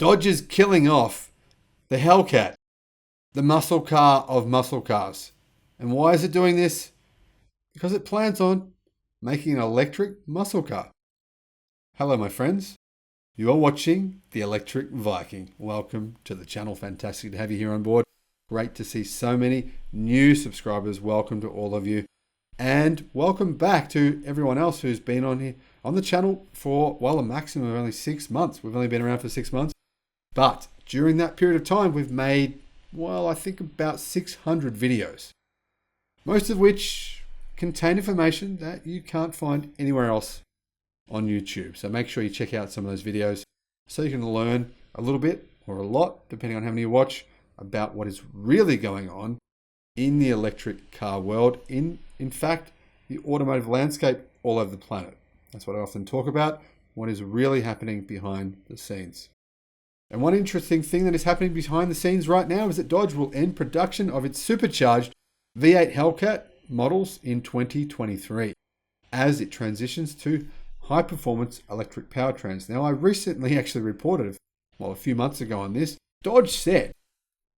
Dodge is killing off the HELLCAT, the muscle car of muscle cars. And why is it doing this? Because it plans on making an electric muscle car. Hello, my friends. You are watching the Electric Viking. Welcome to the channel. Fantastic to have you here on board. Great to see so many new subscribers. Welcome to all of you. And welcome back to everyone else who's been on here on the channel for, well, a maximum of only 6 months. We've only been around for 6 months. But during that period of time, we've made, well, I think about 600 videos. Most of which contain information that you can't find anywhere else on YouTube. So make sure you check out some of those videos so you can learn a little bit or a lot, depending on how many you watch, about what is really going on in the electric car world, in fact, the automotive landscape all over the planet. That's what I often talk about, what is really happening behind the scenes. And one interesting thing that is happening behind the scenes right now is that Dodge will end production of its supercharged V8 HELLCAT models in 2023 as it transitions to high-performance electric powertrains. Now, I recently actually reported, a few months ago on this, Dodge said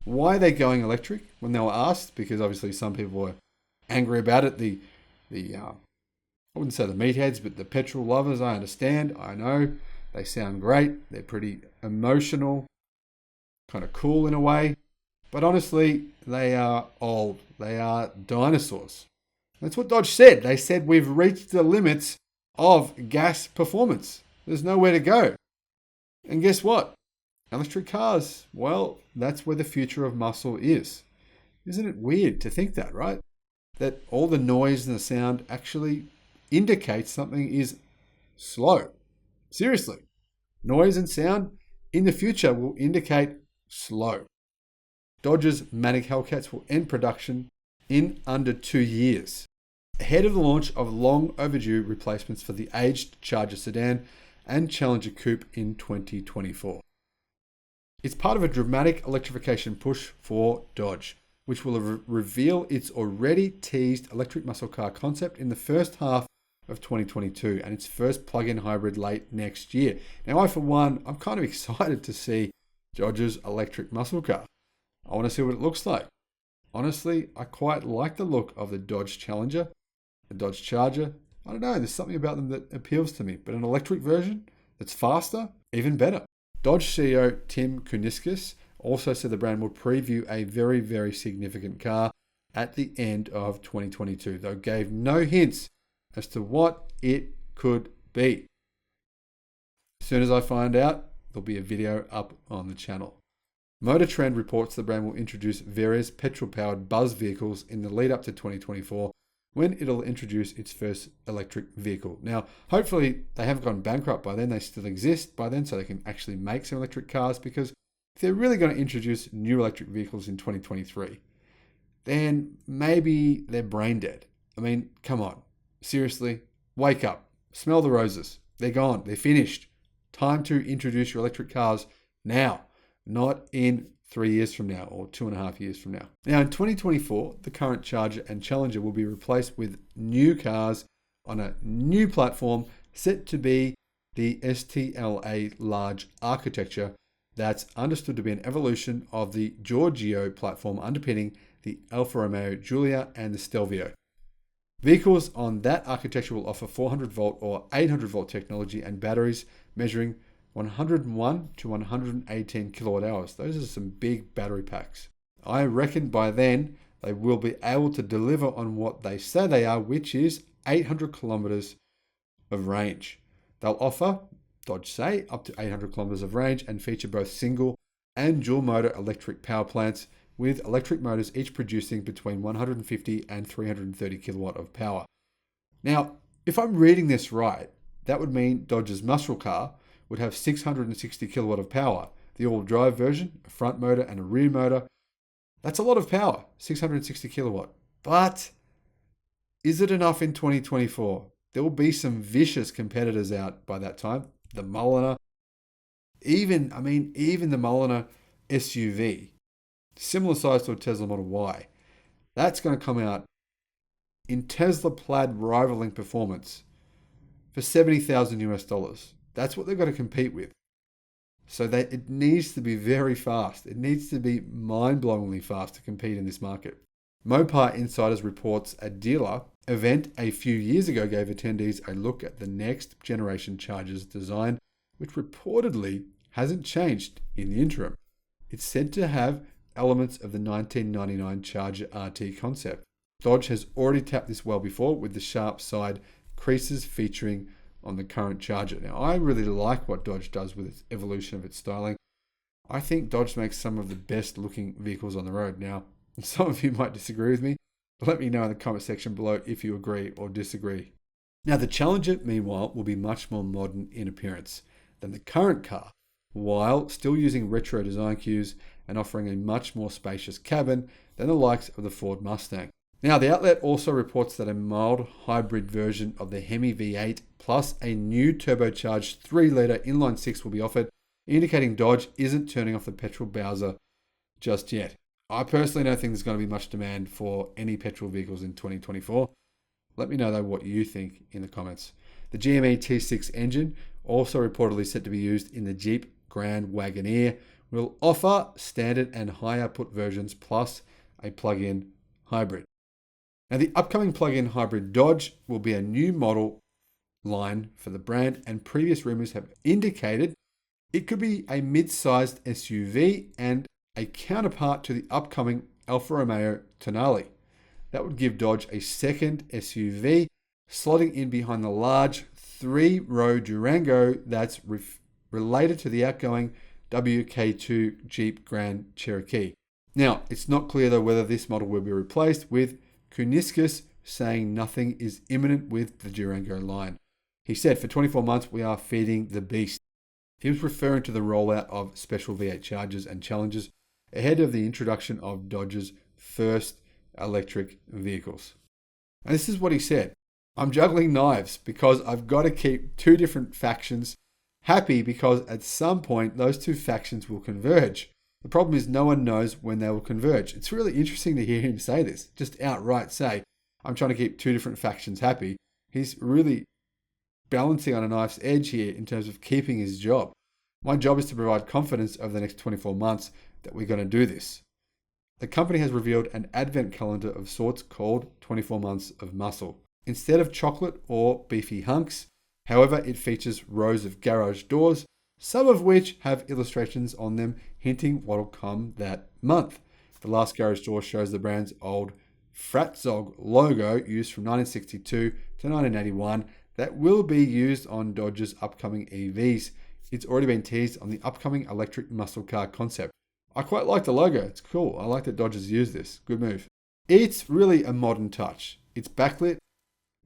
why they're going electric when they were asked, because obviously some people were angry about it. I wouldn't say the meatheads, but the petrol lovers, I understand. I know they sound great. They're pretty emotional, kind of cool in a way. But honestly, they are old. They are dinosaurs. That's what Dodge said. They said we've reached the limits of gas performance. There's nowhere to go. And guess what? Electric cars, well, that's where the future of muscle is. Isn't it weird to think that, right? That all the noise and the sound actually indicates something is slow. Seriously. Noise and sound in the future will indicate slow. Dodge's Matic HELLCATs will end production in under 2 years, ahead of the launch of long overdue replacements for the aged Charger sedan and Challenger coupe in 2024. It's part of a dramatic electrification push for Dodge, which will reveal its already teased electric muscle car concept in the first half of 2022 and its first plug-in hybrid late next year. Now, I, for one, I'm kind of excited to see Dodge's electric muscle car. I want to see what it looks like. Honestly, I quite like the look of the Dodge Challenger, the Dodge Charger. I don't know, there's something about them that appeals to me, but an electric version that's faster, even better. Dodge CEO Tim Kuniskis also said the brand will preview a very, very significant car at the end of 2022, though gave no hints as to what it could be. As soon as I find out, there'll be a video up on the channel. Motor Trend reports the brand will introduce various petrol-powered buzz vehicles in the lead up to 2024, when it'll introduce its first electric vehicle. Now, hopefully they haven't gone bankrupt by then. They still exist by then, so they can actually make some electric cars, because if they're really going to introduce new electric vehicles in 2023, then maybe they're brain dead. I mean, come on. Seriously, wake up. Smell the roses. They're gone. They're finished. Time to introduce your electric cars now, not in 3 years from now or 2.5 years from now. Now, in 2024, the current Charger and Challenger will be replaced with new cars on a new platform set to be the STLA large architecture that's understood to be an evolution of the Giorgio platform underpinning the Alfa Romeo Giulia and the Stelvio. Vehicles on that architecture will offer 400 volt or 800 volt technology and batteries measuring 101 to 118 kilowatt hours. Those are some big battery packs. I reckon by then they will be able to deliver on what they say they are, which is 800 kilometers of range. They'll offer, Dodge say, up to 800 kilometers of range and feature both single and dual motor electric power plants, with electric motors each producing between 150 and 330 kilowatt of power. Now, if I'm reading this right, that would mean Dodge's muscle car would have 660 kilowatt of power. The all drive version, a front motor and a rear motor. That's a lot of power, 660 kilowatt. But is it enough in 2024? There will be some vicious competitors out by that time. The Mulliner, even the Mulliner SUV, similar size to a Tesla Model Y. That's going to come out in Tesla plaid rivaling performance for $70,000 US. That's what they've got to compete with. So it needs to be very fast. It needs to be mind-blowingly fast to compete in this market. Mopar Insiders reports a dealer event a few years ago gave attendees a look at the next generation Charger's design, which reportedly hasn't changed in the interim. It's said to have elements of the 1999 Charger RT concept. Dodge has already tapped this well before with the sharp side creases featuring on the current Charger. Now, I really like what Dodge does with its evolution of its styling. I think Dodge makes some of the best looking vehicles on the road. Now, some of you might disagree with me, but let me know in the comment section below if you agree or disagree. Now, the Challenger, meanwhile, will be much more modern in appearance than the current car, while still using retro design cues and offering a much more spacious cabin than the likes of the Ford Mustang. Now, the outlet also reports that a mild hybrid version of the Hemi V8 plus a new turbocharged 3-litre inline-6 will be offered, indicating Dodge isn't turning off the petrol Bowser just yet. I personally don't think there's going to be much demand for any petrol vehicles in 2024. Let me know though what you think in the comments. The GME T6 engine, also reportedly set to be used in the Jeep Grand Wagoneer, will offer standard and high output versions plus a plug-in hybrid. Now, the upcoming plug-in hybrid Dodge will be a new model line for the brand, and previous rumors have indicated it could be a mid-sized SUV and a counterpart to the upcoming Alfa Romeo Tonale. That would give Dodge a second SUV, slotting in behind the large 3-row Durango that's related to the outgoing WK2 Jeep Grand Cherokee. Now, it's not clear though whether this model will be replaced, with Kuniskus saying nothing is imminent with the Durango line. He said, for 24 months, we are feeding the beast. He was referring to the rollout of special V8 Chargers and Challengers ahead of the introduction of Dodge's first electric vehicles. And this is what he said: I'm juggling knives because I've got to keep two different factions happy, because at some point those two factions will converge. The problem is no one knows when they will converge. It's really interesting to hear him say this, just outright say, I'm trying to keep two different factions happy. He's really balancing on a knife's edge here in terms of keeping his job. My job is to provide confidence over the next 24 months that we're going to do this. The company has revealed an advent calendar of sorts called 24 Months of Muscle. Instead of chocolate or beefy hunks, however, it features rows of garage doors, some of which have illustrations on them hinting what'll come that month. The last garage door shows the brand's old Fratzog logo used from 1962 to 1981 that will be used on Dodge's upcoming EVs. It's already been teased on the upcoming electric muscle car concept. I quite like the logo. It's cool. I like that Dodge has used this. Good move. It's really a modern touch. It's backlit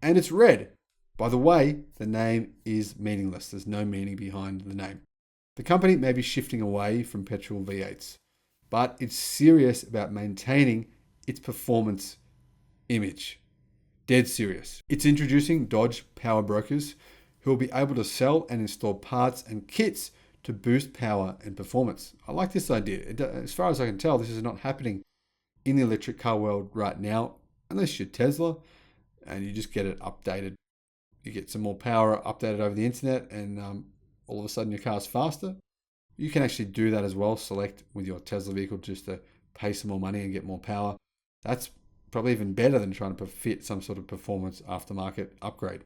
and it's red. By the way, the name is meaningless. There's no meaning behind the name. The company may be shifting away from petrol V8s, but it's serious about maintaining its performance image. Dead serious. It's introducing Dodge power brokers who will be able to sell and install parts and kits to boost power and performance. I like this idea. As far as I can tell, this is not happening in the electric car world right now, unless you're Tesla and you just get it updated. You get some more power updated over the internet and all of a sudden your car's faster. You can actually do that as well. Select with your Tesla vehicle just to pay some more money and get more power. That's probably even better than trying to fit some sort of performance aftermarket upgrade.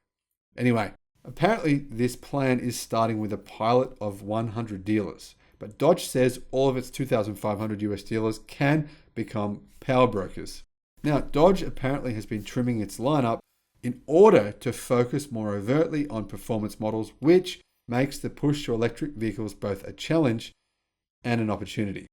Anyway, apparently this plan is starting with a pilot of 100 dealers, but Dodge says all of its 2,500 US dealers can become power brokers. Now, Dodge apparently has been trimming its lineup in order to focus more overtly on performance models, which makes the push to electric vehicles both a challenge and an opportunity.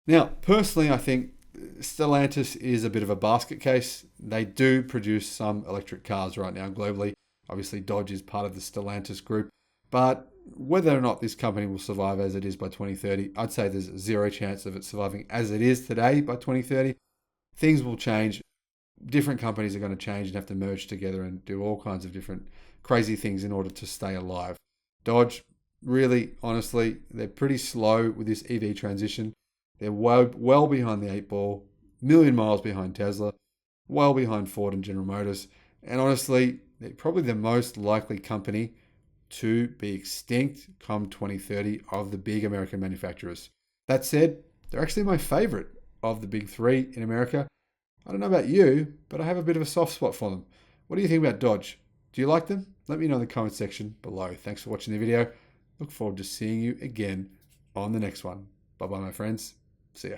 Now, personally, I think Stellantis is a bit of a basket case. They do produce some electric cars right now globally. Obviously, Dodge is part of the Stellantis group, but whether or not this company will survive as it is by 2030, I'd say there's zero chance of it surviving as it is today by 2030. Things will change. Different companies are going to change and have to merge together and do all kinds of different crazy things in order to stay alive. Dodge, really, honestly, they're pretty slow with this EV transition. They're well behind the 8-ball, million miles behind Tesla, well behind Ford and General Motors. And honestly, they're probably the most likely company to be extinct come 2030 of the big American manufacturers. That said, they're actually my favorite of the big three in America. I don't know about you, but I have a bit of a soft spot for them. What do you think about Dodge? Do you like them? Let me know in the comment section below. Thanks for watching the video. Look forward to seeing you again on the next one. Bye-bye, my friends. See ya.